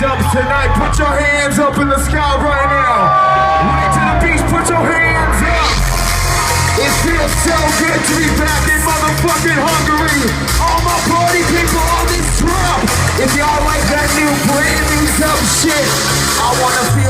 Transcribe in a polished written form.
Dvbbs tonight. Put your hands up in the sky right now. Right to the beach, put your hands up. It feels so good to be back in motherfucking Hungary. All my party people on this drop. If y'all like that new, brand new dumb shit, I wanna feel